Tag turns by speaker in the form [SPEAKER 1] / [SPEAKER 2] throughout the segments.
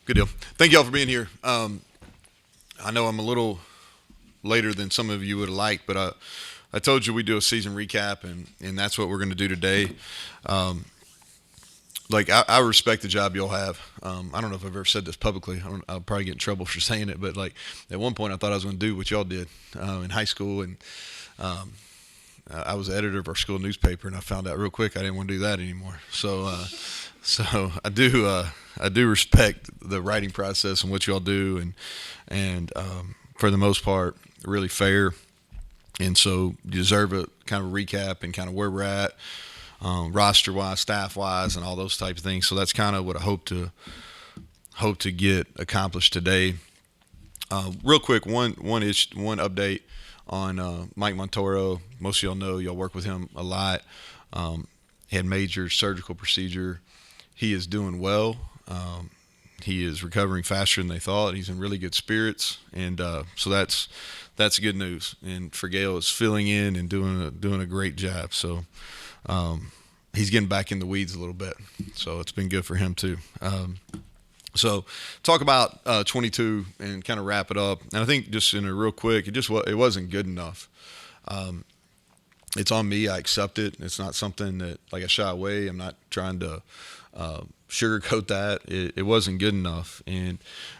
[SPEAKER 1] Good deal. Thank y'all for being here. I know I'm a little later than some of you would have liked, but I told you we do a season recap, and that's what we're going to do today. Um, I respect the job y'all have. I don't know if I've ever said this publicly. I'll probably get in trouble for saying it, but like at one point I thought I was going to do what y'all did in high school, and um, I was the editor of our school newspaper, and I found out real quick I didn't want to do that anymore. So I do respect the writing process and what y'all do, and for the most part, really fair. And so you deserve a kind of recap and kind of where we're at, roster wise, staff wise, and all those type of things. So that's kind of what I hope to get accomplished today. Real quick, one update on Mike Montoro. Most of y'all know y'all work with him a lot. He had major surgical procedure. He is doing well. He is recovering faster than they thought. He's in really good spirits, and so that's good news. And Forgale is filling in and doing a great job. So he's getting back in the weeds a little bit. So it's been good for him too. So talk about 22 and kind of wrap it up. And I think just in a real quick, it wasn't good enough. It's on me. I accept it. It's not something that like I shy away. I'm not trying to sugarcoat that. It wasn't good enough, and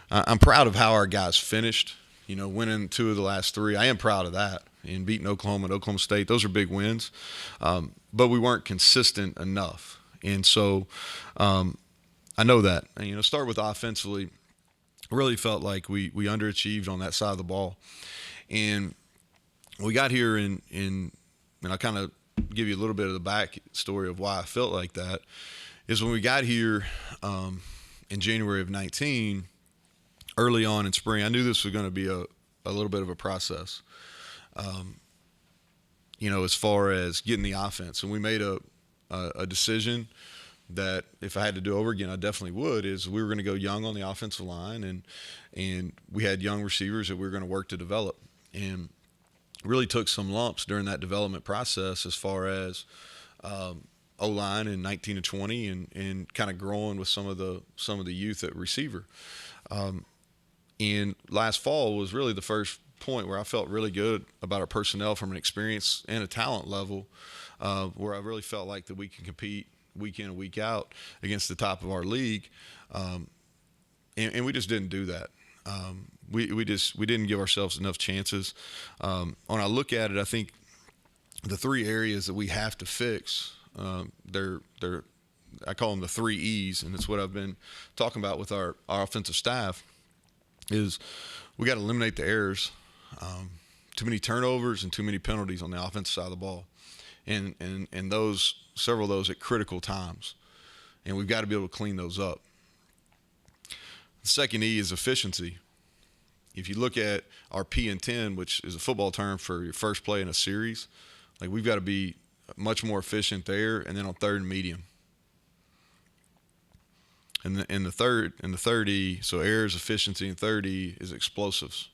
[SPEAKER 1] I'm proud of how our guys finished. You know, winning 2 of the last 3. I am proud of that, and beating Oklahoma and Oklahoma State. Those are big wins, but we weren't consistent enough, and so I know that. And, start with offensively. I really felt like we underachieved on that side of the ball, and we got here and I'll kind of give you a little bit of the back story of why I felt like that. Is when we got here in January of 19, early on in spring, I knew this was going to be a little bit of a process, as far as getting the offense. And we made a decision that if I had to do over again, I definitely would, is we were going to go young on the offensive line, and we had young receivers that we were going to work to develop. And really took some lumps during that development process as far as O-line in 19 and 20 and kind of growing with some of the youth at receiver. And last fall was really the first point where I felt really good about our personnel from an experience and a talent level, where I really felt like that we can compete week in and week out against the top of our league. And we just didn't do that. We didn't give ourselves enough chances. When I look at it, I think the 3 areas that we have to fix, they're I call them the 3 E's, and it's what I've been talking about with our offensive staff, is we got to eliminate the errors, too many turnovers and too many penalties on the offensive side of the ball, and several of those at critical times, and we've got to be able to clean those up. The second E is efficiency. If you look at our P and 10, which is a football term for your first play in a series, like we've got to be much more efficient there, and then on third and medium. And the third E, so errors, efficiency, and third E is explosives.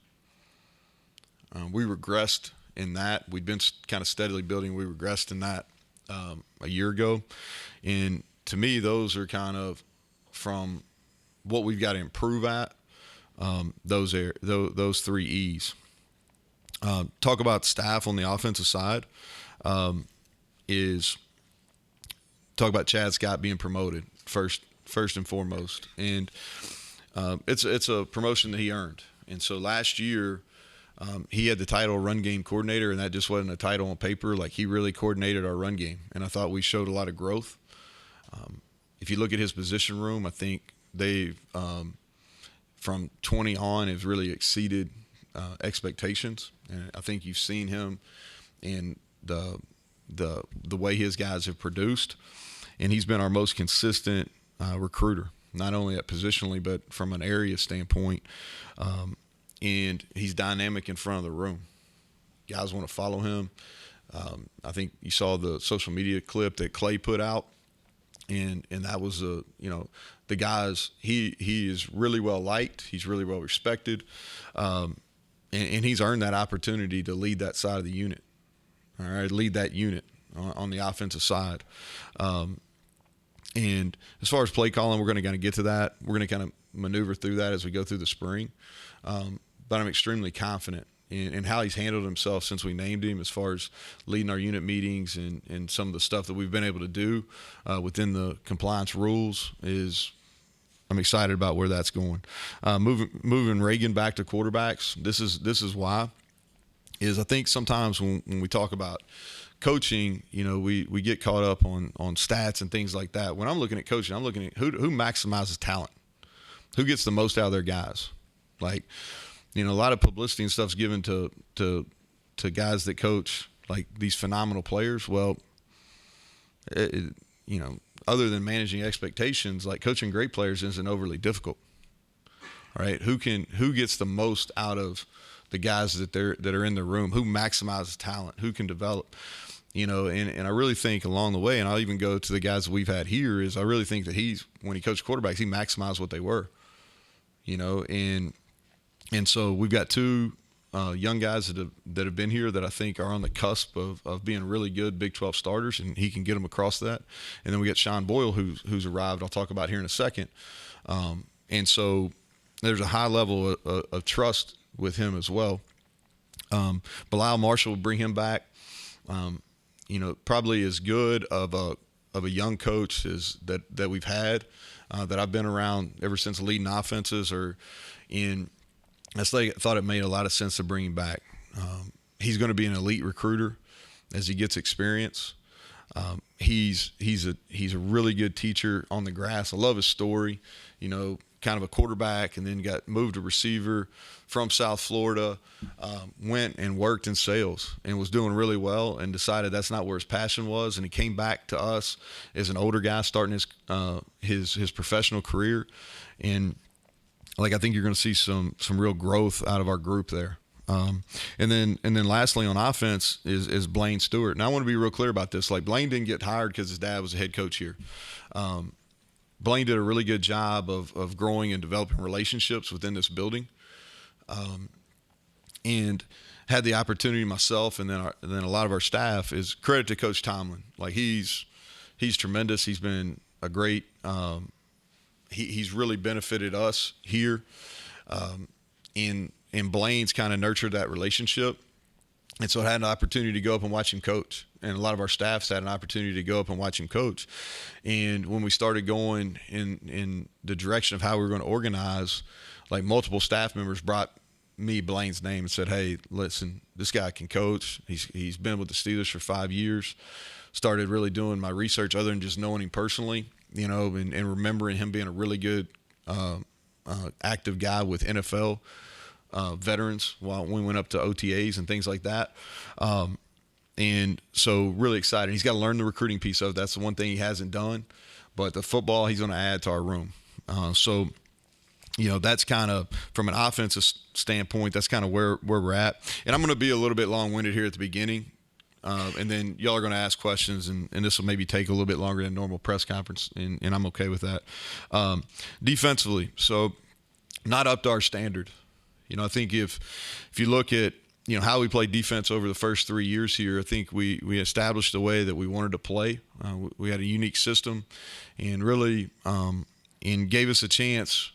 [SPEAKER 1] We regressed in that. We'd been kind of steadily building. We regressed in that a year ago, and to me, those are kind of from what we've got to improve at. Those 3 E's. Talk about staff on the offensive side. Is talk about Chad Scott being promoted first and foremost, and it's a promotion that he earned. And so last year, he had the title run game coordinator, and that just wasn't a title on paper. Like, he really coordinated our run game, and I thought we showed a lot of growth. If you look at his position room, I think they've from 20 on has really exceeded expectations, and I think you've seen him in the way his guys have produced, and he's been our most consistent recruiter, not only at positionally but from an area standpoint. And he's dynamic in front of the room. Guys want to follow him. I think you saw the social media clip that Clay put out, and that was the guys. He is really well liked. He's really well respected, and he's earned that opportunity to lead that side of the unit. All right, lead that unit on the offensive side. And as far as play calling, we're going to kind of get to that. We're going to kind of maneuver through that as we go through the spring. But I'm extremely confident in how he's handled himself since we named him, as far as leading our unit meetings and some of the stuff that we've been able to do within the compliance rules. I'm excited about where that's going. Moving Reagan back to quarterbacks. This is why. I think sometimes when we talk about coaching, we get caught up on stats and things like that. When I'm looking at coaching, I'm looking at who maximizes talent, who gets the most out of their guys. Like, a lot of publicity and stuff's given to guys that coach like these phenomenal players. Well, other than managing expectations, like coaching great players isn't overly difficult. All right, who gets the most out of the guys that are in the room? Who maximizes talent? Who can develop? And I really think along the way, and I'll even go to the guys that we've had here, is I really think that when he coached quarterbacks, he maximized what they were. And so we've got two young guys that have been here that I think are on the cusp of being really good Big 12 starters, and he can get them across that. And then we got Sean Boyle, who's arrived. I'll talk about here in a second. And so there's a high level of trust with him as well. Bilal Marshall will bring him back. Probably as good of a young coach as that we've had, that I've been around ever since leading offenses I thought it made a lot of sense to bring him back. He's going to be an elite recruiter as he gets experience. He's a really good teacher on the grass. I love his story. Kind of a quarterback, and then got moved to receiver from South Florida. Went and worked in sales and was doing really well, and decided that's not where his passion was. And he came back to us as an older guy starting his professional career. And I think you're going to see some real growth out of our group there. And then lastly on offense is Blaine Stewart. And I want to be real clear about this. Like, Blaine didn't get hired because his dad was a head coach here. Blaine did a really good job of growing and developing relationships within this building, and had the opportunity myself, and then a lot of our staff, is credit to Coach Tomlin. Like, he's tremendous. He's been a great. He's really benefited us here, and Blaine's kind of nurtured that relationship. And so I had an opportunity to go up and watch him coach. And a lot of our staffs had an opportunity to go up and watch him coach. And when we started going in the direction of how we were going to organize, like, multiple staff members brought me Blaine's name and said, "Hey, listen, this guy can coach. He's been with the Steelers for 5 years." Started really doing my research other than just knowing him personally, and remembering him being a really good active guy with NFL veterans while we went up to OTAs and things like that. And so really excited. He's got to learn the recruiting piece of it. That's the one thing he hasn't done. But the football, he's going to add to our room. So that's kind of, from an offensive standpoint, that's kind of where we're at. And I'm going to be a little bit long-winded here at the beginning. And then y'all are going to ask questions, and this will maybe take a little bit longer than normal press conference, and I'm okay with that. Defensively, so not up to our standard. I think if you look at how we played defense over the first 3 years here, I think we established the way that we wanted to play. We had a unique system, and really and gave us a chance.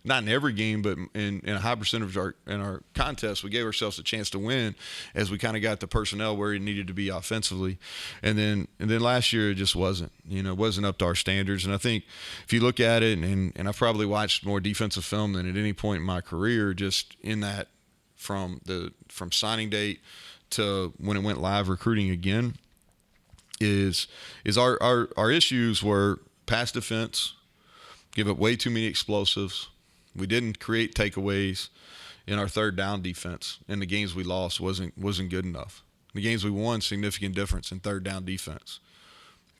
[SPEAKER 1] Not in every game, but in a high percentage of our contests, we gave ourselves a chance to win as we kind of got the personnel where it needed to be offensively. And then last year it just wasn't. It wasn't up to our standards. And I think if you look at it, and I've probably watched more defensive film than at any point in my career, just in that from signing date to when it went live recruiting again, is our issues were pass defense, give up way too many explosives. We didn't create takeaways in our third down defense, and the games we lost wasn't good enough. The games we won, significant difference in third down defense.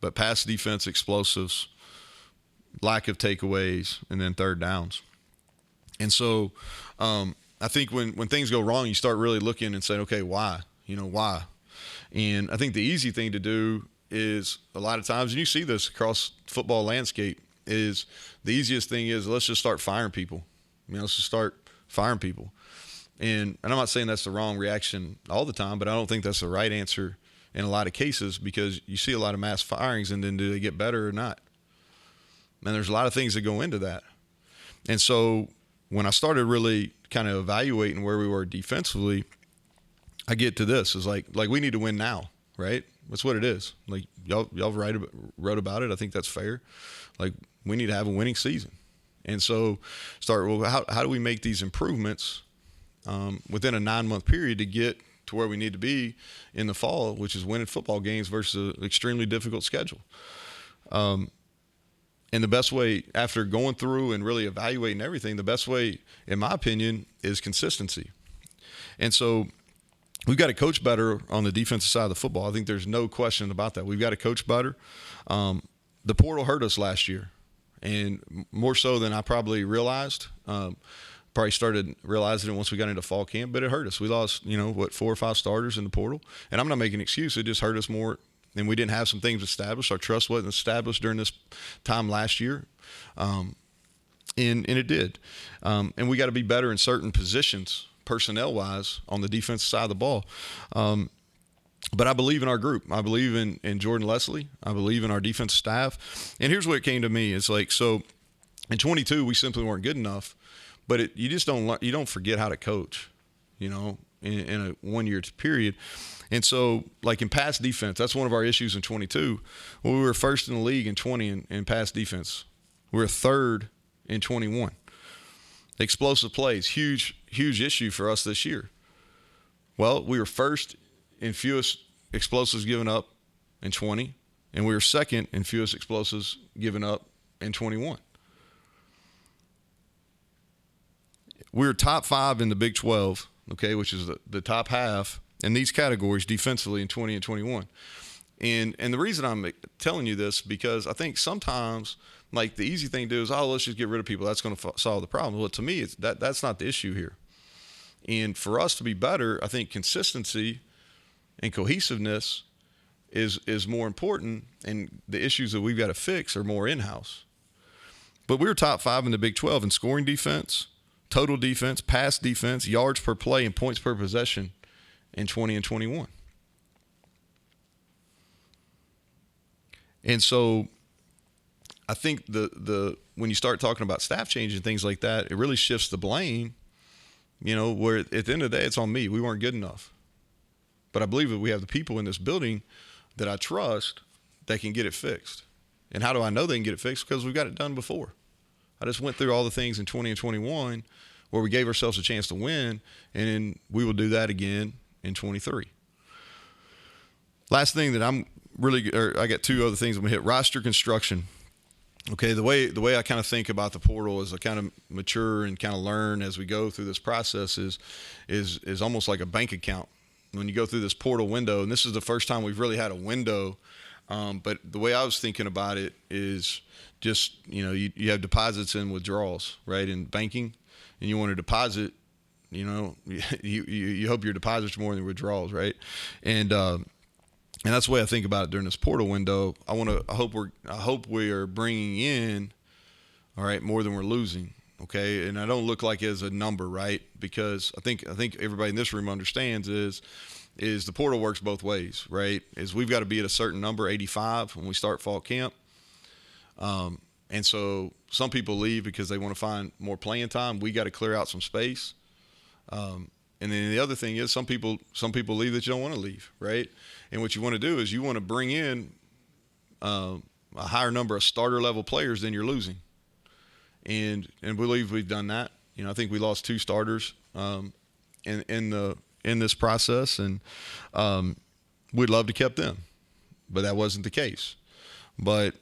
[SPEAKER 1] But pass defense, explosives, lack of takeaways, and then third downs. And so I think when things go wrong, you start really looking and saying, okay, why? Why? And I think the easy thing to do is, a lot of times, and you see this across football landscape, is the easiest thing is, let's just start firing people. Let's just start firing people. And I'm not saying that's the wrong reaction all the time, but I don't think that's the right answer in a lot of cases, because you see a lot of mass firings, and then do they get better or not? And there's a lot of things that go into that. And so when I started really kind of evaluating where we were defensively, I get to this is like we need to win now, right? That's what it is. Like y'all wrote about it. I think that's fair. Like we need to have a winning season. And so how do we make these improvements within a 9-month period to get to where we need to be in the fall, which is winning football games versus an extremely difficult schedule. And the best way, after going through and really evaluating everything, the best way, in my opinion, is consistency. And so we've got to coach better on the defensive side of the football. I think there's no question about that. We've got to coach better. The portal hurt us last year, and more so than I probably realized. Probably started realizing it once we got into fall camp, but it hurt us. We lost, 4 or 5 starters in the portal. And I'm not making an excuse. It just hurt us more. And we didn't have some things established. Our trust wasn't established during this time last year. And it did. And we got to be better in certain positions, personnel-wise, on the defensive side of the ball. But I believe in our group. I believe in Jordan Leslie. I believe in our defensive staff. And here's what it came to me. It's like, so in 22, we simply weren't good enough. But you just don't forget how to coach, in a 1-year period. And so, like in pass defense, that's one of our issues in 22. Well, we were first in the league in 20 in pass defense. We were third in 21. Explosive plays, huge issue for us this year. Well, we were first in fewest explosives given up in 20, and we were second in fewest explosives given up in 21. We were top 5 in the Big 12, okay, which is the top half in these categories defensively in 20 and 21. And the reason I'm telling you this, because I think sometimes, like, the easy thing to do is, let's just get rid of people. That's going to solve the problem. Well, to me, that's not the issue here. And for us to be better, I think consistency and cohesiveness is more important, and the issues that we've got to fix are more in-house. But we were top 5 in the Big 12 in scoring defense, total defense, pass defense, yards per play, and points per possession in 20 and 21. And so I think the when you start talking about staff change and things like that, it really shifts the blame, where at the end of the day, it's on me. We weren't good enough. But I believe that we have the people in this building that I trust that can get it fixed. And how do I know they can get it fixed? Because we've got it done before. I just went through all the things in 20 and 21 where we gave ourselves a chance to win, and then we will do that again in 23. Last thing that I got 2 other things I'm going to hit. Roster construction. Okay, the way I kind of think about the portal is I kind of mature and kind of learn as we go through this process is almost like a bank account. When you go through this portal window, and this is the first time we've really had a window, but the way I was thinking about it is just, you have deposits and withdrawals, right, in banking, and you want to deposit, you hope your deposits are more than withdrawals, right? And that's the way I think about it during this portal window. I hope we are bringing in, all right, more than we're losing, okay? And I don't look like it as a number, right? Because I think everybody in this room understands is the portal works both ways, right? Is we've got to be at a certain number, 85, when we start fall camp. And so some people leave because they want to find more playing time. We got to clear out some space. And then the other thing is some people leave that you don't want to leave, right? And what you want to do is you want to bring in a higher number of starter level players than you're losing. And we believe we've done that. I think we lost 2 starters in this process, and we'd love to kept them, but that wasn't the case. But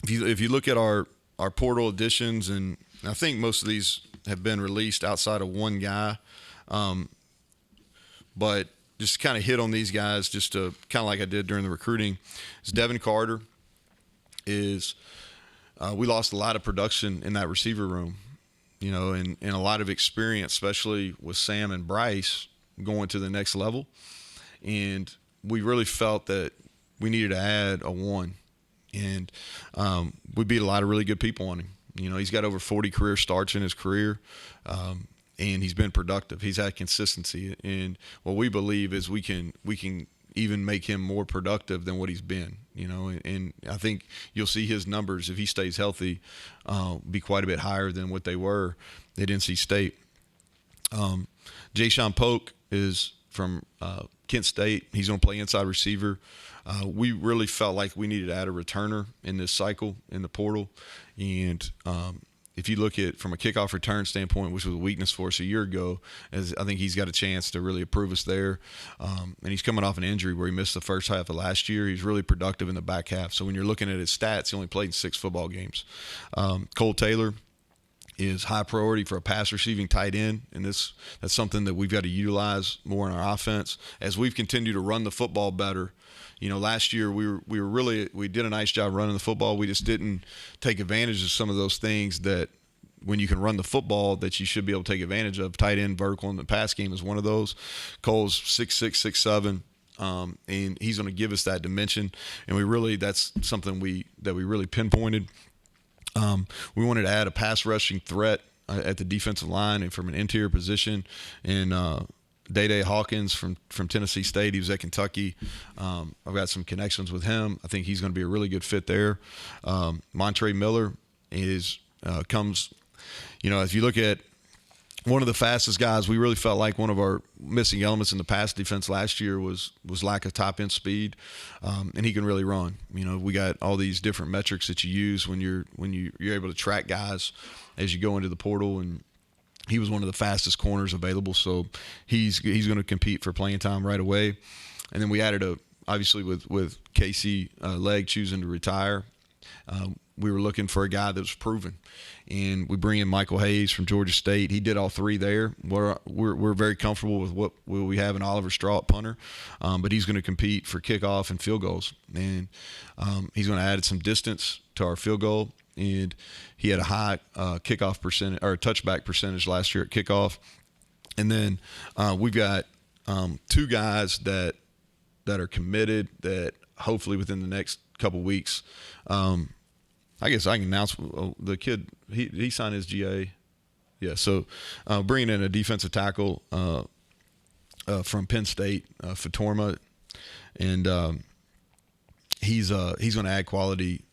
[SPEAKER 1] if you look at our portal additions, and I think most of these have been released outside of one guy, but just kind of hit on these guys, just to kind of like I did during the recruiting, is Devin Carter. We lost a lot of production in that receiver room, and a lot of experience, especially with Sam and Bryce going to the next level. And we really felt that we needed to add a 1. And we beat a lot of really good people on him. He's got over 40 career starts in his career, and he's been productive. He's had consistency. And what we believe is we can even make him more productive than what he's been. And I think you'll see his numbers, if he stays healthy, be quite a bit higher than what they were at NC State. Jayshon Polk is from Kent State. He's going to play inside receiver. We really felt like we needed to add a returner in this cycle in the portal. And if you look at from a kickoff return standpoint, which was a weakness for us a year ago, as I think he's got a chance to really improve us there. And he's coming off an injury where he missed the first half of last year. He's really productive in the back half. So when you're looking at his stats, he only played in 6 football games. Cole Taylor is high priority for a pass receiving tight end, and that's something that we've got to utilize more in our offense as we've continued to run the football better. Last year we did a nice job running the football. We just didn't take advantage of some of those things that when you can run the football that you should be able to take advantage of. Tight end, vertical in the pass game is one of those. Cole's 6'6", 6'7", and he's going to give us that dimension. And that's something that we really pinpointed. We wanted to add a pass rushing threat at the defensive line and from an interior position. And Day Hawkins from Tennessee State, he was at Kentucky. I've got some connections with him. I think he's going to be a really good fit there. Montre Miller comes. If you look at one of the fastest guys, we really felt like one of our missing elements in the pass defense last year was lack of top end speed, and he can really run. We got all these different metrics that you use when you're able to track guys as you go into the portal, and he was one of the fastest corners available, so he's going to compete for playing time right away. And then we added obviously with Casey Legg choosing to retire, we were looking for a guy that was proven, and we bring in Michael Hayes from Georgia State. He did all 3 there. We're very comfortable with what we have in Oliver Straw at punter, but he's going to compete for kickoff and field goals, and he's going to add some distance to our field goal. And he had a high kickoff percentage or touchback percentage last year at kickoff. And then we've got 2 guys that are committed that hopefully within the next couple weeks. I guess I can announce the kid. He signed his GA. Yeah. So bringing in a defensive tackle from Penn State, Fatorma, and he's going to add quality.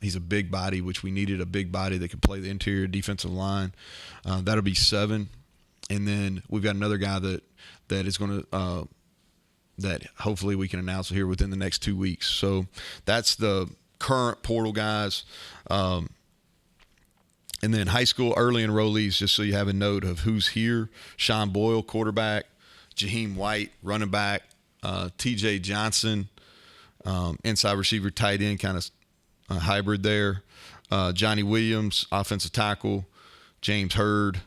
[SPEAKER 1] He's a big body, which we needed a big body that could play the interior defensive line. That'll be 7. And then we've got another guy that is going to that hopefully we can announce here within the next 2 weeks. So that's the current portal guys. And then high school early enrollees, just so you have a note of who's here. Sean Boyle, quarterback. Jaheim White, running back. TJ Johnson, inside receiver, tight end, kind of hybrid there. Johnny Williams, offensive tackle. James Hurd,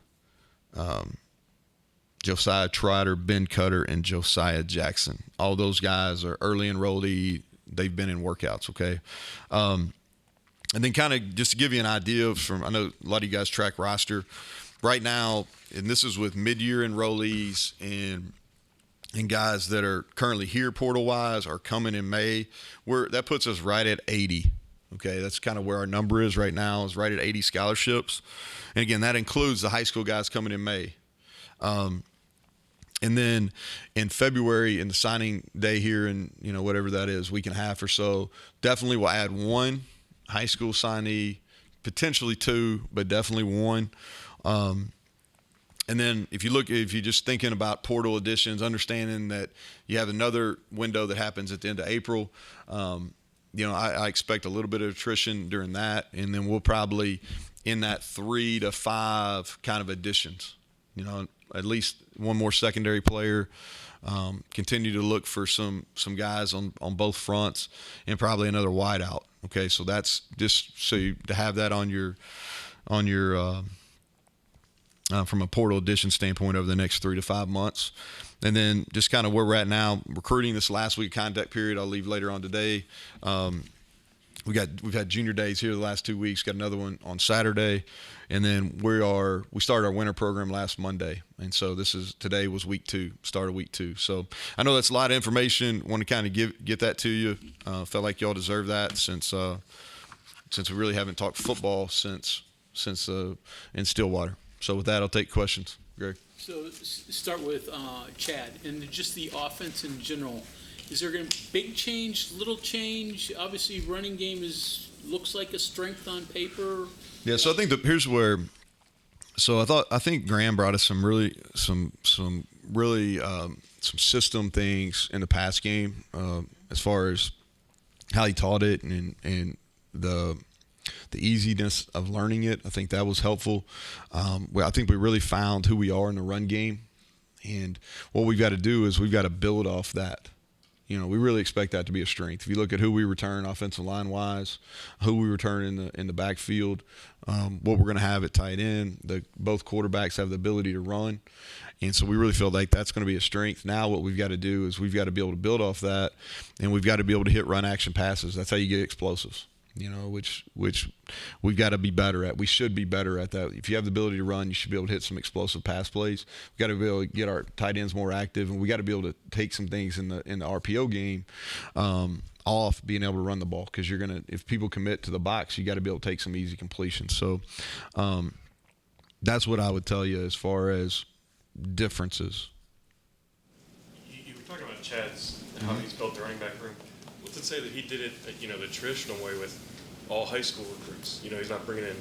[SPEAKER 1] Josiah Trotter, Ben Cutter, and Josiah Jackson. All those guys are early enrollee. They've been in workouts, okay? And then kind of just to give you an idea I know a lot of you guys track roster. Right now, and this is with mid-year enrollees and guys that are currently here portal-wise are coming in May. That puts us right at 80. Okay, that's kind of where our number is right now, is right at 80 scholarships. And again, that includes the high school guys coming in May. And then in February, in the signing day here, and whatever that is, week and a half or so, definitely we'll add 1 high school signee, potentially 2, but definitely 1. And then if you're just thinking about portal additions, understanding that you have another window that happens at the end of April. I expect a little bit of attrition during that, and then we'll probably in that 3 to 5 kind of additions. At least one more secondary player. Continue to look for some guys on both fronts, and probably another wideout. Okay, so that's just to have that on your from a portal addition standpoint over the next 3 to 5 months. And then just kind of where we're at now, recruiting this last week contact period, I'll leave later on today. We've had junior days here the last 2 weeks, got another one on Saturday. And then we started our winter program last Monday. And so today was week 2, start of week 2. So I know that's a lot of information. Want to kind of get that to you. Felt like y'all deserve that since we really haven't talked football since in Stillwater. So with that, I'll take questions. Greg.
[SPEAKER 2] So start with Chad and just the offense in general. Is there going to be big change, little change? Obviously, running game looks like a strength on paper.
[SPEAKER 1] Yeah, so I think here's where. So I think Graham brought us some really some system things in the pass game, as far as how he taught it and the easiness of learning it. I think that was helpful. I think we really found who we are in the run game, and what we've got to do is we've got to build off that. We really expect that to be a strength. If you look at who we return offensive line wise, who we return in the backfield, what we're going to have at tight end, both quarterbacks have the ability to run. And so we really feel like that's going to be a strength. Now what we've got to do is we've got to be able to build off that, and we've got to be able to hit run action passes. That's how you get explosives. Which we've got to be better at. We should be better at that. If you have the ability to run, you should be able to hit some explosive pass plays. We've got to be able to get our tight ends more active, and we got to be able to take some things in the RPO game off being able to run the ball, because if people commit to the box, you got to be able to take some easy completions. So that's what I would tell you as far as differences.
[SPEAKER 3] You were talking about Chad's and how he's built the running back room. What's it say that he did it, the traditional way with all high school recruits? He's not bringing in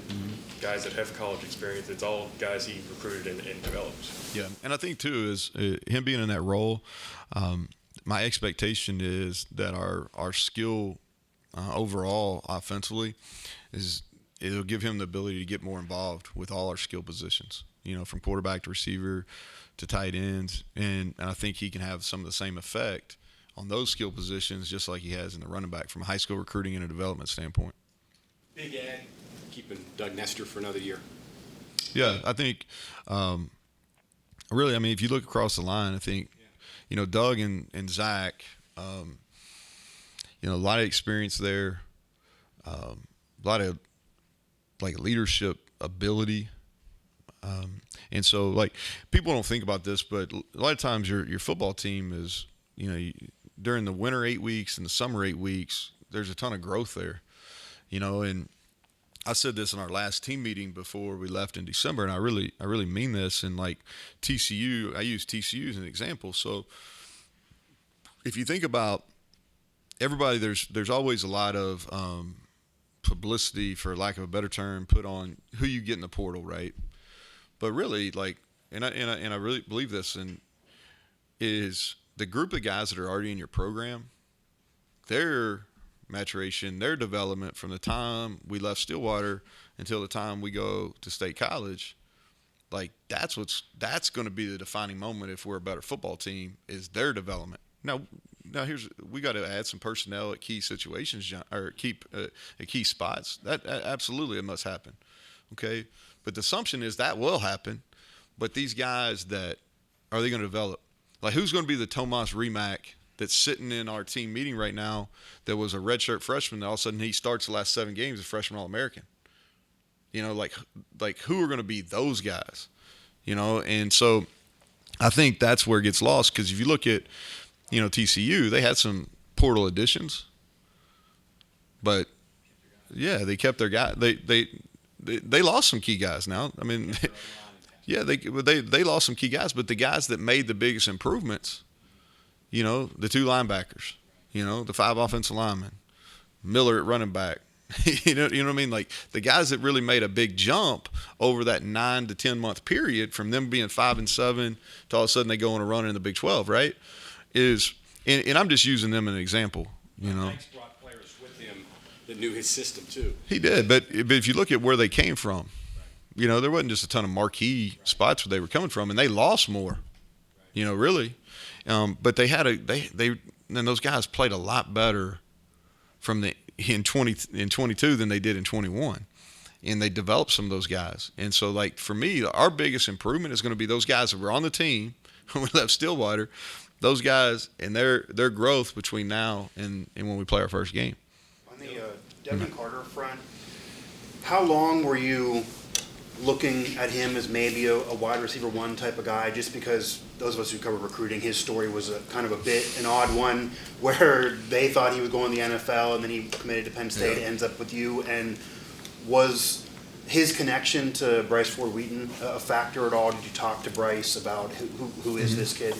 [SPEAKER 3] guys that have college experience. It's all guys he recruited and developed.
[SPEAKER 1] Yeah, and I think too is him being in that role. My expectation is that our skill overall offensively it'll give him the ability to get more involved with all our skill positions. From quarterback to receiver to tight ends, and I think he can have some of the same effect on those skill positions, just like he has in the running back from a high school recruiting and a development standpoint.
[SPEAKER 4] Big ad, keeping Doug Nestor for another year.
[SPEAKER 1] Yeah, I think really, if you look across the line, I think, Doug and Zach, a lot of experience there, a lot of leadership ability. And so people don't think about this, but a lot of times your football team is, during the winter 8 weeks and the summer 8 weeks, there's a ton of growth there, and I said this in our last team meeting before we left in December, and I really mean this. And TCU, I use TCU as an example. So if you think about everybody, there's always a lot of publicity, for lack of a better term, put on who you get in the portal, right? But really, and I really believe this, and is the group of guys that are already in your program, their maturation, their development from the time we left Stillwater until the time we go to State College, that's going to be the defining moment if we're a better football team, is their development. Now we got to add some personnel at key situations, or keep at key spots. That absolutely it must happen, okay? But the assumption is that will happen. But these guys, that are they going to develop? Who's going to be the Tomas Remack that's sitting in our team meeting right now that was a redshirt freshman, that all of a sudden he starts the last 7 games as freshman All-American? Who are going to be those guys? And so I think that's where it gets lost, because if you look at, TCU, they had some portal additions, but yeah, they kept their guy. They lost some key guys now. Yeah, they lost some key guys, but the guys that made the biggest improvements, the 2 linebackers, the 5 offensive linemen, Miller at running back, you know what I mean? The guys that really made a big jump over that 9 to 10 month period, from them being 5 and 7 to all of a sudden they go on a run in the Big 12, right? And I'm just using them as an example,
[SPEAKER 4] Mike's brought players with him that knew his system too.
[SPEAKER 1] He did, but if you look at where they came from, there wasn't just a ton of marquee spots where they were coming from, and they lost more, really. But they had and those guys played a lot better in 22 than they did in 21, and they developed some of those guys. And so, for me, our biggest improvement is going to be those guys that were on the team when we left Stillwater, those guys and their growth between now and when we play our first game.
[SPEAKER 5] On the Devin Carter front, how long were you looking at him as maybe a wide receiver 1 type of guy, just because those of us who cover recruiting, his story was an odd one, where they thought he was going to the NFL and then he committed to Penn State, ends up with you? And was his connection to Bryce Ford Wheaton a factor at all? Did you talk to Bryce about who is this kid?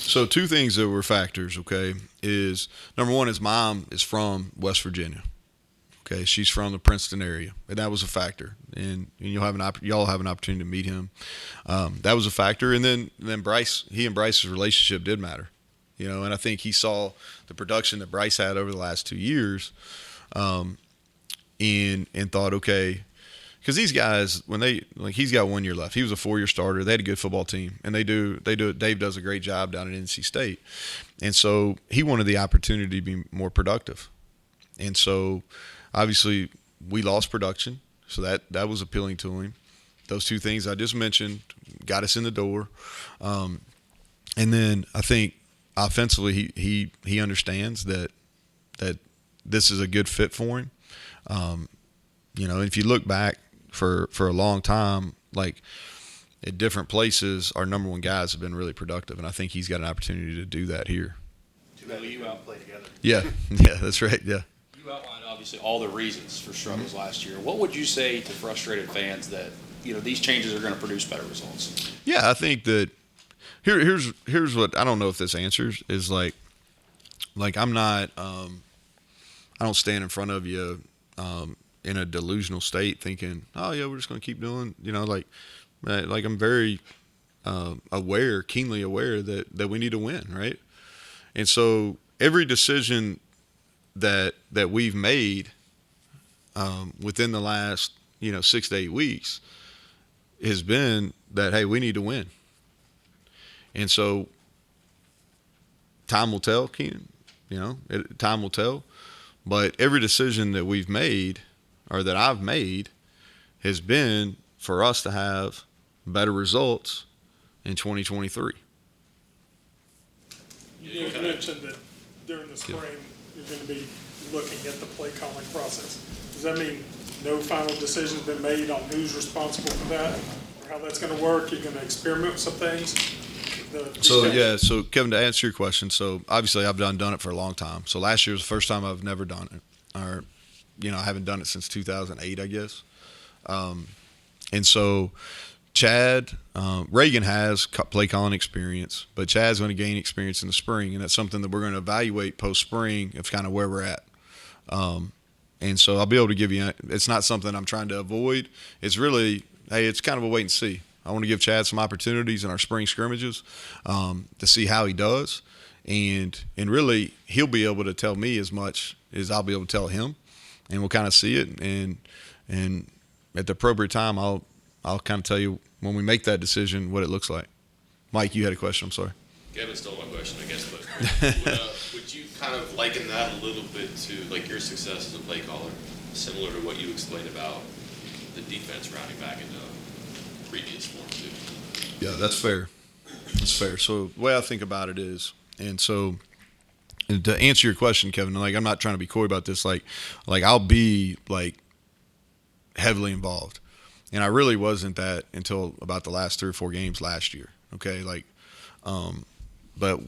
[SPEAKER 1] So two things that were factors, okay, is number one, his mom is from West Virginia. Okay, she's from the Princeton area, and that was a factor. And y'all have an opportunity to meet him. That was a factor. And then Bryce, he and Bryce's relationship did matter, and I think he saw the production that Bryce had over the last 2 years, and thought, okay, because these guys, he's got 1 year left. He was a 4-year starter. They had a good football team, and they do it. Dave does a great job down at NC State, and so he wanted the opportunity to be more productive, and so obviously we lost production, so that was appealing to him. Those two things I just mentioned got us in the door, and then I think offensively he understands that this is a good fit for him. If you look back for a long time, like at different places, our number one guys have been really productive, and I think he's got an opportunity to do that here.
[SPEAKER 5] Too bad you out play together.
[SPEAKER 1] Yeah, that's right. Yeah.
[SPEAKER 6] You outlined obviously all the reasons for struggles last year. What would you say to frustrated fans that these changes are going to produce better results?
[SPEAKER 1] Yeah, I think that here's what I don't know if this answers is like I'm not I don't stand in front of you in a delusional state thinking, oh yeah, we're just going to keep doing, like I'm very keenly aware that we need to win, right? And so every decision that we've made within the last 6 to 8 weeks has been that, hey, we need to win. And so time will tell, Keenan. Time will tell. But every decision that we've made or that I've made has been for us to have better results in 2023.
[SPEAKER 7] You mentioned that during the spring you're going to be looking at the play calling process. Does that mean no final decision's been made on who's responsible for that or how that's going to work? You're going to experiment with some things?
[SPEAKER 1] So Kevin, to answer your question, so obviously I've done it for a long time. So last year was the first time I've never done it, or I haven't done it since 2008, I guess. And so Chad, Reagan has play calling experience, but Chad's going to gain experience in the spring, and that's something that we're going to evaluate post spring of kind of where we're at. And so I'll be able to give you. It's not something I'm trying to avoid. It's really, hey, it's kind of a wait and see. I want to give Chad some opportunities in our spring scrimmages to see how he does, and really he'll be able to tell me as much as I'll be able to tell him, and we'll kind of see it, and at the appropriate time I'll kind of tell you when we make that decision what it looks like. Mike, you had a question. I'm sorry.
[SPEAKER 8] Kevin stole my question, I guess, but would you kind of liken that a little bit to like your success as a play caller, similar to what you explained about the defense rounding back into previous form too?
[SPEAKER 1] Yeah, that's fair. That's fair. So the way I think about it is, and to answer your question, Kevin, like I'm not trying to be coy about this, like I'll be like heavily involved. And I really wasn't that until about the last 3 or 4 games last year. Okay, but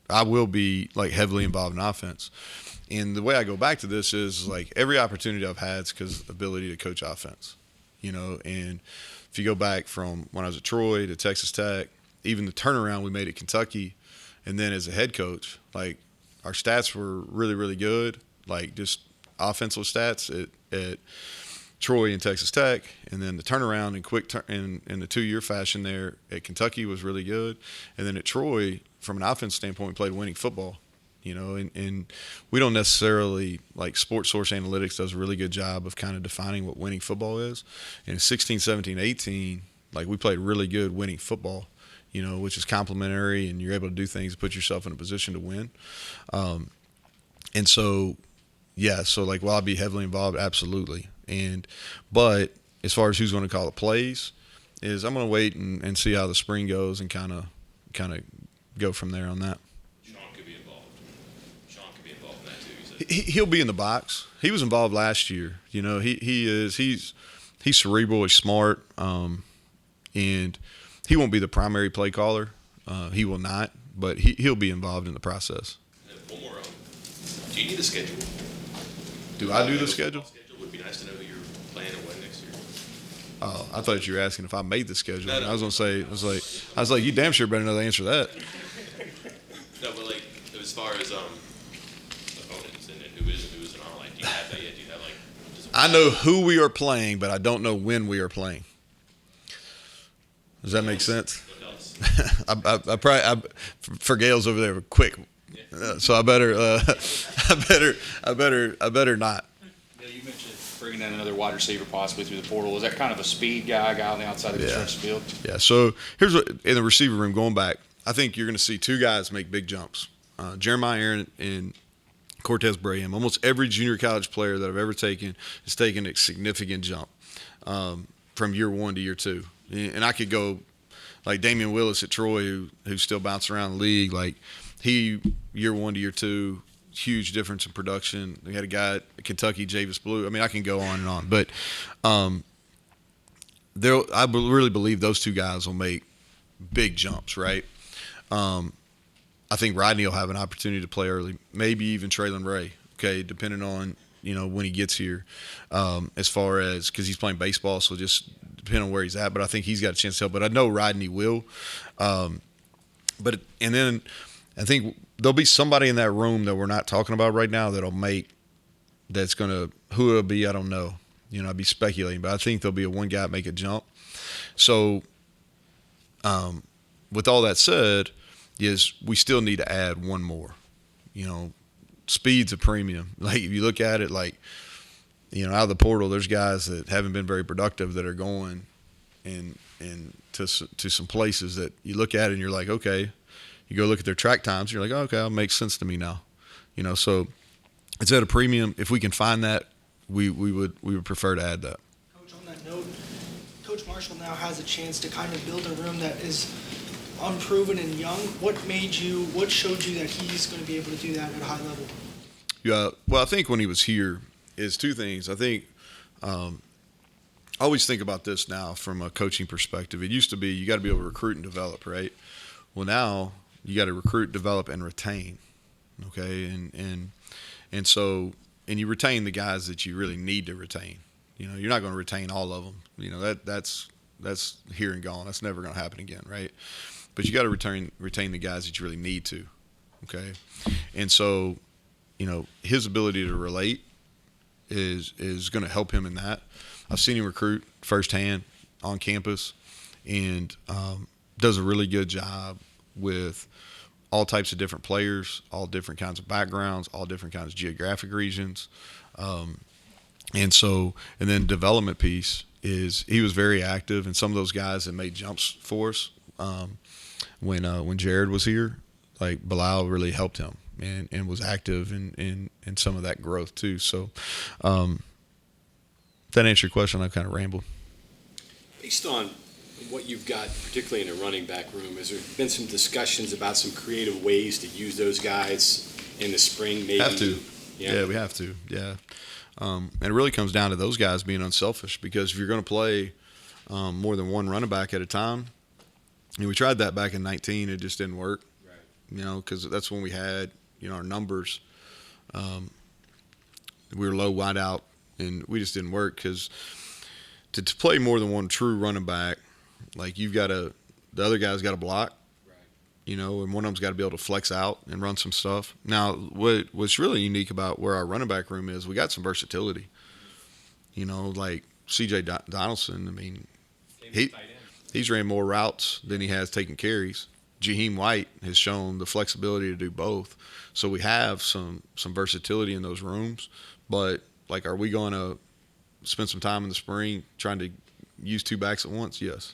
[SPEAKER 1] I will be like heavily involved in offense. And the way I go back to this is like every opportunity I've had is because of the ability to coach offense, and if you go back from when I was at Troy to Texas Tech, even the turnaround we made at Kentucky, and then as a head coach, like our stats were really, really good, like just offensive stats at Troy and Texas Tech, and then the turnaround and quick in the 2-year fashion there at Kentucky was really good, and then at Troy, from an offense standpoint, we played winning football, and we don't necessarily, like Sports Source Analytics does a really good job of kind of defining what winning football is. And 16, 17, 18, like we played really good winning football, which is complementary, and you're able to do things to put yourself in a position to win. And so, yeah, so like, will I be heavily involved? Absolutely. But as far as who's going to call the plays, is I'm going to wait and see how the spring goes and kind of go from there on that.
[SPEAKER 8] Sean could be involved. Sean could be involved in that too.
[SPEAKER 1] He'll be in the box. He was involved last year. He's cerebral. He's smart, and he won't be the primary play caller. He will not, but he'll be involved in the process.
[SPEAKER 8] And one more. Do you need a schedule?
[SPEAKER 1] Do I do the schedule?
[SPEAKER 8] Schedule would be nice to know who you're playing and when next year.
[SPEAKER 1] Oh, I thought you were asking if I made the schedule.
[SPEAKER 8] No, no.
[SPEAKER 1] I was gonna say, I was like, you damn sure better know the answer to that.
[SPEAKER 8] No, but like as far as opponents and who isn't on, like, do you have that yet? Do you have like?
[SPEAKER 1] I know who we are playing, but I don't know when we are playing. Does that make sense?
[SPEAKER 8] What else?
[SPEAKER 1] I probably for Gail's over there quick, so I better not.
[SPEAKER 6] Neal, you mentioned bringing in another wide receiver possibly through the portal. Is that kind of a speed guy on the outside of the stretch field?
[SPEAKER 1] Yeah. So here's what in the receiver room going back. I think you're going to see two guys make big jumps. Jeremiah Aaron and Cortez Braham. Almost every junior college player that I've ever taken has taken a significant jump from year one to year two. And I could go like Damian Willis at Troy, who's still bouncing around the league. Like he, year one to year two, huge difference in production. We had a guy at Kentucky, Javis Blue. I mean, I can go on and on. But I really believe those two guys will make big jumps, right? I think Rodney will have an opportunity to play early, maybe even Traylon Ray, okay, depending on, when he gets here, as far as – because he's playing baseball, so just depending on where he's at. But I think he's got a chance to help. But I know Rodney will. And then I think there'll be somebody in that room that we're not talking about right now that'll make – that's going to – who it'll be, I don't know. I'd be speculating. But I think there'll be one guy make a jump. So with all that said – is we still need to add one more. Speed's a premium. Like if you look at it, like out of the portal, there's guys that haven't been very productive that are going and to some places that you look at it and you're like, okay. You go look at their track times, and you're like, oh, okay, that makes sense to me now. So it's at a premium. If we can find that, we would prefer to add that.
[SPEAKER 9] Coach, on that note, Coach Marshall now has a chance to kind of build a room that is unproven and young. What showed you that he's going to be able to do that at a high level?
[SPEAKER 1] Yeah, well, I think when he was here is two things. I think I always think about this now from a coaching perspective. It used to be you got to be able to recruit and develop, right? Well, now you got to recruit, develop, and retain, okay? And so you retain the guys that you really need to retain. You're not going to retain all of them. That's here and gone. That's never going to happen again, right? But you got to retain the guys that you really need to, okay? And so, his ability to relate is going to help him in that. I've seen him recruit firsthand on campus and does a really good job with all types of different players, all different kinds of backgrounds, all different kinds of geographic regions. And then development piece is he was very active, and some of those guys that made jumps for us when Jared was here, like Bilal really helped him and was active in some of that growth too. So that answer your question, I kind of rambled.
[SPEAKER 4] Based on what you've got, particularly in a running back room, has there been some discussions about some creative ways to use those guys in the spring? Maybe
[SPEAKER 1] Have to. Yeah, we have to. Yeah. And it really comes down to those guys being unselfish, because if you're going to play more than one running back at a time, we tried that back in 19. It just didn't work, right? Because that's when we had, our numbers. We were low wide out, and we just didn't work because to play more than one true running back, like the other guy's got to block, right? And one of them's got to be able to flex out and run some stuff. Now, what's really unique about where our running back room is, we got some versatility. Like C.J. Donaldson, I mean, he's ran more routes than he has taken carries. Jaheim White has shown the flexibility to do both. So we have some versatility in those rooms. But, like, are we going to spend some time in the spring trying to use two backs at once? Yes.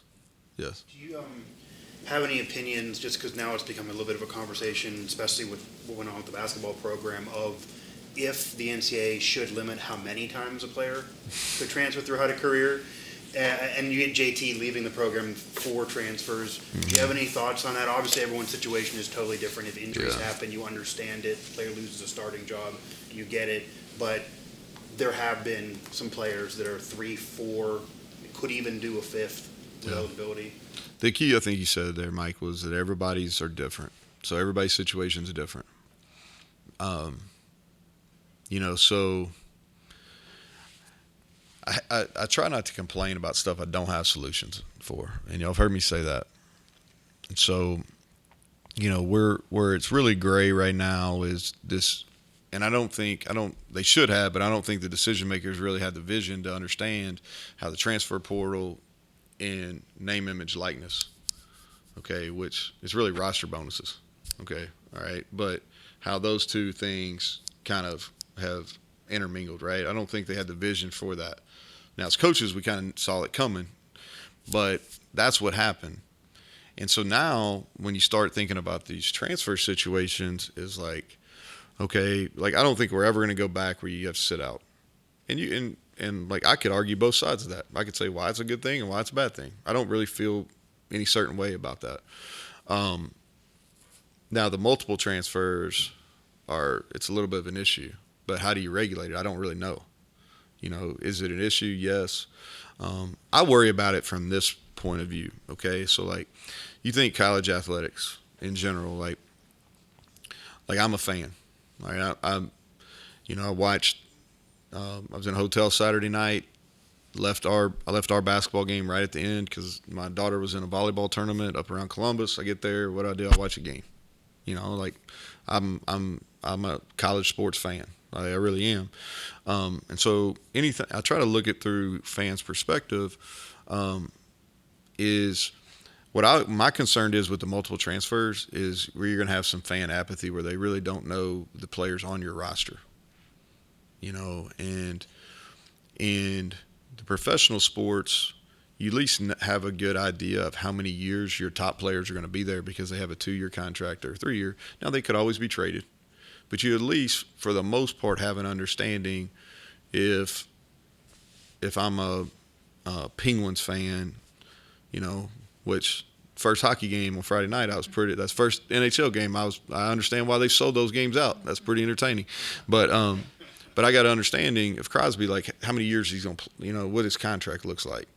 [SPEAKER 5] Do you have any opinions, just because now it's become a little bit of a conversation, especially with what went on with the basketball program, of if the NCAA should limit how many times a player could transfer throughout a career? And you get JT leaving the program for transfers. Do you have any thoughts on that? Obviously, everyone's situation is totally different. If injuries happen, you understand it. Player loses a starting job, you get it. But there have been some players that are 3, 4, could even do a 5th with eligibility.
[SPEAKER 1] The key, I think you said there, Mike, was that everybody's are different. So everybody's situations are different. So I try not to complain about stuff I don't have solutions for, and y'all have heard me say that. And so, where it's really gray right now is this, and they should have, but I don't think the decision makers really had the vision to understand how the transfer portal and name, image, likeness, okay, which is really roster bonuses, okay, all right, but how those two things kind of have intermingled, right? I don't think they had the vision for that. Now, as coaches, we kind of saw it coming, but that's what happened. And so now when you start thinking about these transfer situations is like, okay, like I don't think we're ever going to go back where you have to sit out. And like I could argue both sides of that. I could say why it's a good thing and why it's a bad thing. I don't really feel any certain way about that. Now the multiple transfers it's a little bit of an issue, but how do you regulate it? I don't really know. Is it an issue? Yes. I worry about it from this point of view. Okay. So like you think college athletics in general, like I'm a fan. Like I watched, I was in a hotel Saturday night, I left our basketball game right at the end because my daughter was in a volleyball tournament up around Columbus. I get there, what do? I watch a game. Like I'm a college sports fan. I really am. And so anything, I try to look at through fans' perspective, is my concern is with the multiple transfers is where you're going to have some fan apathy where they really don't know the players on your roster, and in the professional sports, you at least have a good idea of how many years your top players are going to be there because they have a 2-year contract or a 3-year. Now they could always be traded, but you at least, for the most part, have an understanding if I'm a Penguins fan, which first hockey game on Friday night, that's first NHL game. I understand why they sold those games out. That's pretty entertaining. But I got an understanding of Crosby, like how many years he's going to, what his contract looks like.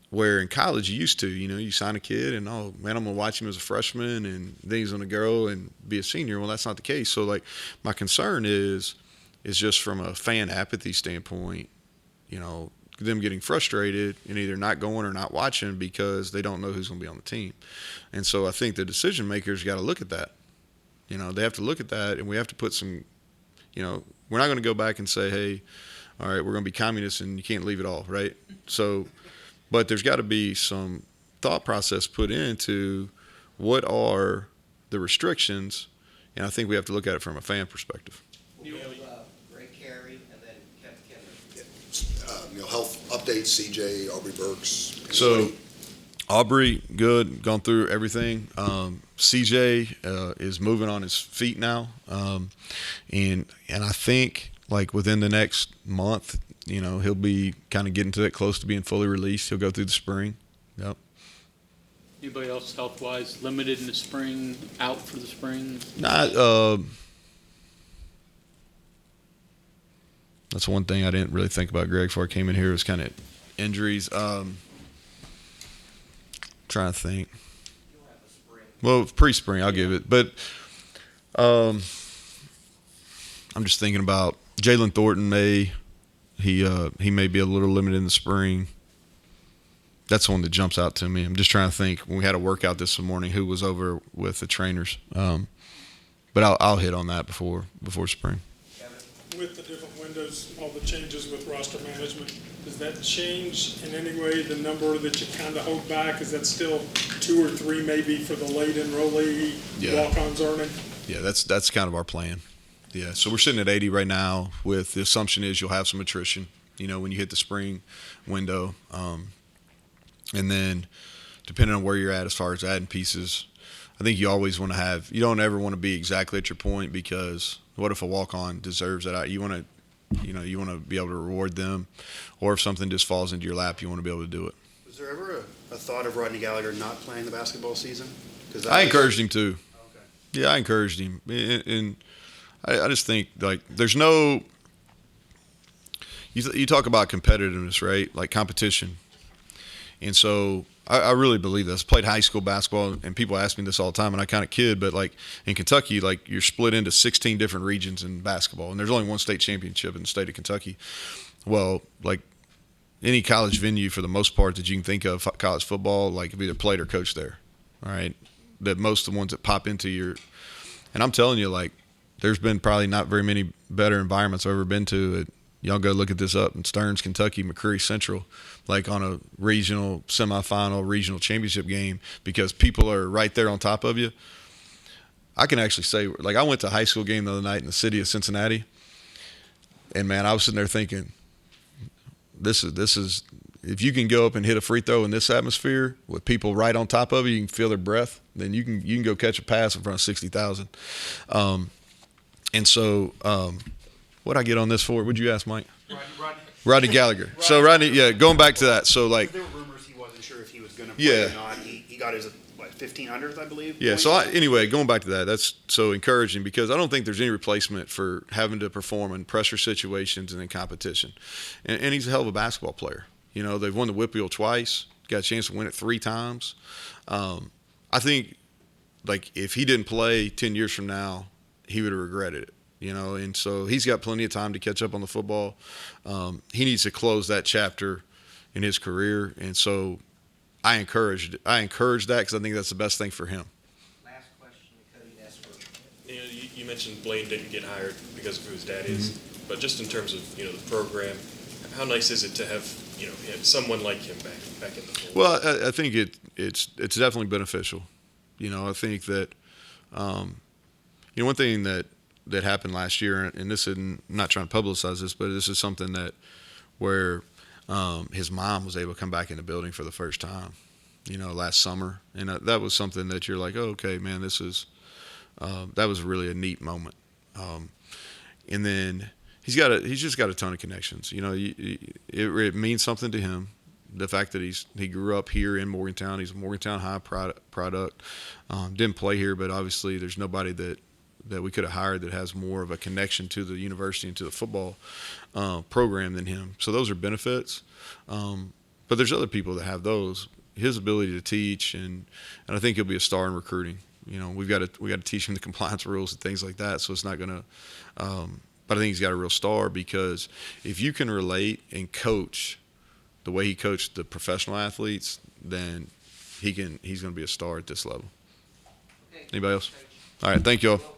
[SPEAKER 1] Where in college you used to, you sign a kid and, oh man, I'm going to watch him as a freshman and then he's going to grow and be a senior. Well, that's not the case. So like my concern is just from a fan apathy standpoint, them getting frustrated and either not going or not watching because they don't know who's going to be on the team. And so I think the decision makers got to look at that. They have to look at that, and we have to put some, we're not going to go back and say, hey, all right, we're going to be communists and you can't leave it all, right? So, but there's got to be some thought process put into what are the restrictions, and I think we have to look at it from a fan perspective.
[SPEAKER 10] Ray Carey and then Kevin Kendrick. Health updates, CJ, Aubrey Burks.
[SPEAKER 1] So Aubrey, good, gone through everything. CJ is moving on his feet now, and I think like within the next month, he'll be kind of getting to it, close to being fully released. He'll go through the spring. Yep.
[SPEAKER 2] Anybody else health-wise limited in the spring, out for the spring?
[SPEAKER 1] That's one thing I didn't really think about, Greg, before I came in here was kind of injuries. Trying to think. Well, pre-spring, I'll give it. But I'm just thinking about Jalen Thornton he may be a little limited in the spring. That's the one that jumps out to me. I'm just trying to think. When we had a workout this morning, who was over with the trainers. But I'll hit on that before spring.
[SPEAKER 7] With the different windows, all the changes with roster management, does that change in any way the number that you kind of hold back? Is that still 2 or 3 maybe for the late enrollee walk-ons earning?
[SPEAKER 1] Yeah, that's kind of our plan. Yeah, so we're sitting at 80 right now with the assumption is you'll have some attrition, when you hit the spring window. And then depending on where you're at as far as adding pieces, I think you always want to you don't ever want to be exactly at your point because what if a walk-on deserves that? You want to be able to reward them, or if something just falls into your lap, you want to be able to do it.
[SPEAKER 5] Was there ever a thought of Rodney Gallagher not playing the basketball season?
[SPEAKER 1] I encouraged him to.
[SPEAKER 5] Okay.
[SPEAKER 1] Yeah, I encouraged him. And I just think, like, there's no – you talk about competitiveness, right, like competition. And so I really believe this. I played high school basketball, and people ask me this all the time, and I kind of kid, but, like, in Kentucky, like, you're split into 16 different regions in basketball, and there's only one state championship in the state of Kentucky. Well, like any college venue for the most part that you can think of, college football, like you've either played or coached there. All right. That most of the ones that pop into your, and I'm telling you, like, there's been probably not very many better environments I've ever been to. Y'all go look at this up in Stearns, Kentucky, McCreary Central, like on a regional semifinal, regional championship game, because people are right there on top of you. I can actually say, like, I went to a high school game the other night in the city of Cincinnati, and man, I was sitting there thinking, this is if you can go up and hit a free throw in this atmosphere with people right on top of you, you can feel their breath, then you can go catch a pass in front of 60,000. And so, what'd I get on this for? What'd you ask, Mike? Rodney Gallagher. So Rodney, yeah, going back to that. So like,
[SPEAKER 5] there were rumors he wasn't sure if he was going to play
[SPEAKER 1] Yeah.
[SPEAKER 5] or not. He got his 1500th, I believe.
[SPEAKER 1] yeah.
[SPEAKER 5] point.
[SPEAKER 1] So anyway, going back to that, that's so encouraging because I don't think there's any replacement for having to perform in pressure situations and in competition. And he's a hell of a basketball player. You know, they've won the Whip Wheel twice. Got a chance to win it 3 times. I think, like, if he didn't play 10 years from now, he would have regretted it. You know, and so he's got plenty of time to catch up on the football. He needs to close that chapter in his career, and so I encourage that because I think that's the best thing for him.
[SPEAKER 9] Last question, Cody, that's for.
[SPEAKER 3] You know, you mentioned Blaine didn't get hired because of who his dad is, but just in terms of, you know, the program, how nice is it to have, you know, someone like him back in the fold?
[SPEAKER 1] Well, I think it's definitely beneficial. You know, I think that you know, one thing that happened last year, and this is, I'm not trying to publicize this, but this is something that where his mom was able to come back in the building for the first time, you know, last summer, and that was something that you're like, oh, okay, man, this is that was really a neat moment. And then he's just got a ton of connections. You know, it means something to him. The fact that he grew up here in Morgantown, he's a Morgantown High product. Didn't play here, but obviously there's nobody that we could have hired that has more of a connection to the university and to the football program than him. So those are benefits. But there's other people that have those. His ability to teach, and I think he'll be a star in recruiting. You know, we got to teach him the compliance rules and things like that. So it's not going to. But I think he's got a real star because if you can relate and coach the way he coached the professional athletes, then he's going to be a star at this level. Anybody else? All right, thank you all.